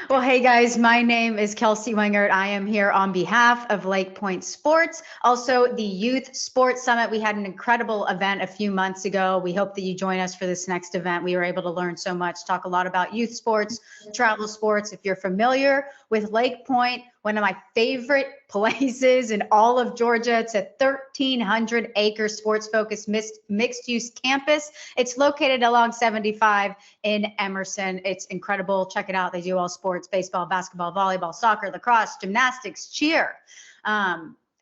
Well, hey guys, my name is Kelsey Wingert. I am here on behalf of LakePoint Sports, also the Youth Sports Summit. We had an incredible event a few months ago. We hope that you join us for this next event. We were able to learn so much, talk a lot about youth sports, travel sports. If you're familiar with LakePoint, one of my favorite places in all of Georgia. It's a 1,300-acre sports-focused mixed-use campus. It's located along 75 in Emerson. It's incredible. Check it out. They do all sports: baseball, basketball, volleyball, soccer, lacrosse, gymnastics, cheer.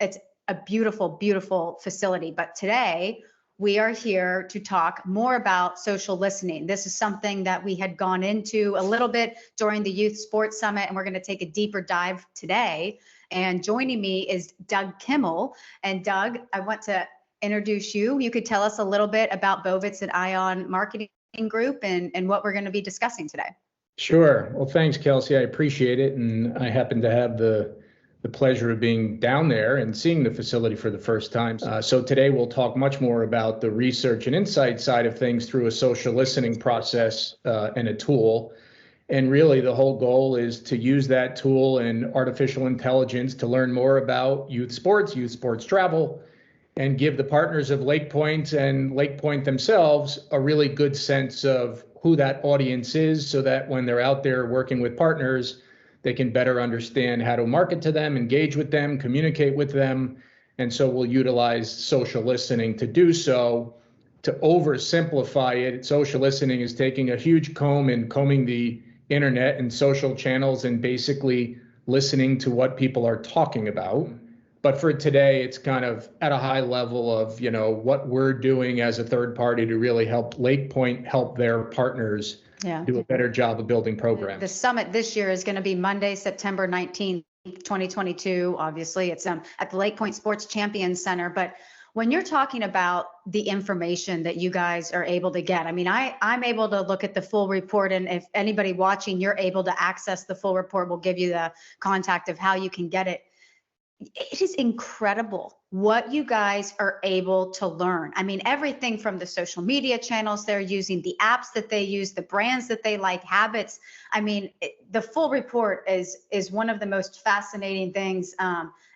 It's a beautiful, beautiful facility. But today, we are here to talk more about social listening. This is something that we had gone into a little bit during the Youth Sports Summit, and we're going to take a deeper dive today. And joining me is Doug Kimmel. And Doug, I want to introduce you. You could tell us a little bit about Bovitz and Ion Marketing Group and what we're going to be discussing today. Sure. Well, thanks, Kelsey. I appreciate it. And I happen to have the pleasure of being down there and seeing the facility for the first time. So today we'll talk much more about the research and insight side of things through a social listening process and a tool. And really the whole goal is to use that tool and artificial intelligence to learn more about youth sports travel, and give the partners of LakePoint and LakePoint themselves a really good sense of who that audience is, so that when they're out there working with partners, they can better understand how to market to them, engage with them, communicate with them. And so we'll utilize social listening to do so. To oversimplify it, social listening is taking a huge comb and combing the internet and social channels and basically listening to what people are talking about. But for today, it's kind of at a high level of, what we're doing as a third party to really help LakePoint help their partners do a better job of building programs. The summit this year is going to be Monday, September 19th, 2022. Obviously, it's at the LakePoint Sports Champions Center. But when you're talking about the information that you guys are able to get, I mean, I'm able to look at the full report, and if anybody watching, you're able to access the full report, we'll give you the contact of how you can get it. It is incredible what you guys are able to learn. I mean, everything from the social media channels they're using, the apps that they use, the brands that they like, habits. I mean, the full report is one of the most fascinating things.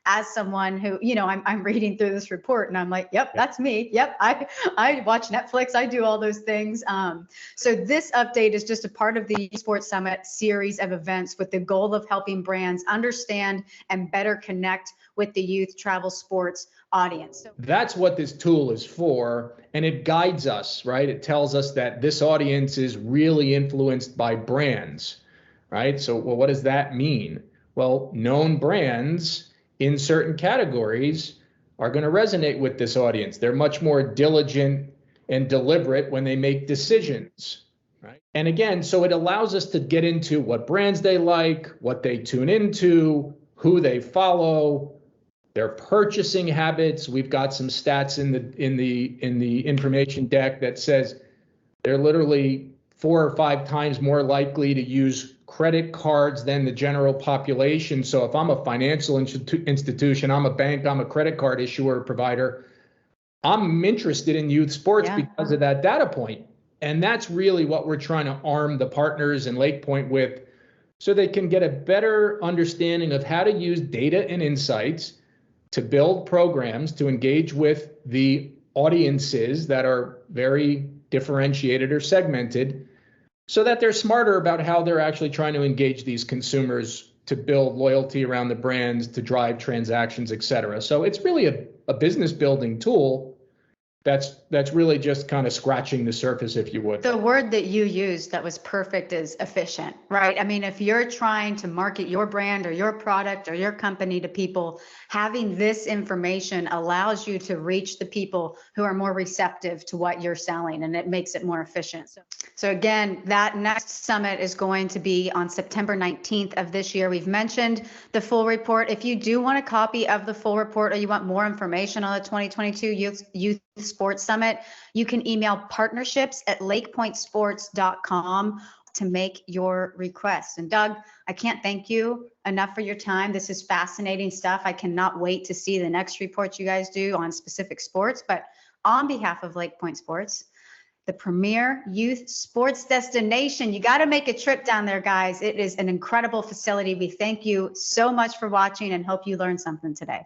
As someone who, I'm reading through this report and I'm like, yep, that's me. Yep, I watch Netflix. I do all those things. So this update is just a part of the Sports Summit series of events with the goal of helping brands understand and better connect with the youth travel sports audience. That's what this tool is for, and it guides us, right? It tells us that this audience is really influenced by brands, right? So, well, what does that mean? Well, known brands in certain categories are going to resonate with this audience. They're much more diligent and deliberate when they make decisions, right? And again, so it allows us to get into what brands they like, what they tune into, who they follow, their purchasing habits. We've got some stats in the information deck that says they're literally 4 or 5 times more likely to use credit cards than the general population. So if I'm a financial institution, I'm a bank, I'm a credit card issuer or provider, I'm interested in youth sports because of that data point. And that's really what we're trying to arm the partners in LakePoint with, so they can get a better understanding of how to use data and insights to build programs to engage with the audiences that are very differentiated or segmented, so that they're smarter about how they're actually trying to engage these consumers to build loyalty around the brands, to drive transactions, et cetera. So it's really a business building tool that's really just kind of scratching the surface, if you would. The word that you used that was perfect is efficient, right? I mean, if you're trying to market your brand or your product or your company to people, having this information allows you to reach the people who are more receptive to what you're selling, and it makes it more efficient. So again, that next summit is going to be on September 19th of this year. We've mentioned the full report. If you do want a copy of the full report, or you want more information on the 2022 Youth Sports Summit, you can email partnerships@lakepointsports.com to make your request. And Doug, I can't thank you enough for your time. This is fascinating stuff. I cannot wait to see the next reports you guys do on specific sports. But on behalf of LakePoint Sports, the premier youth sports destination. You got to make a trip down there, guys. It is an incredible facility. We thank you so much for watching and hope you learned something today.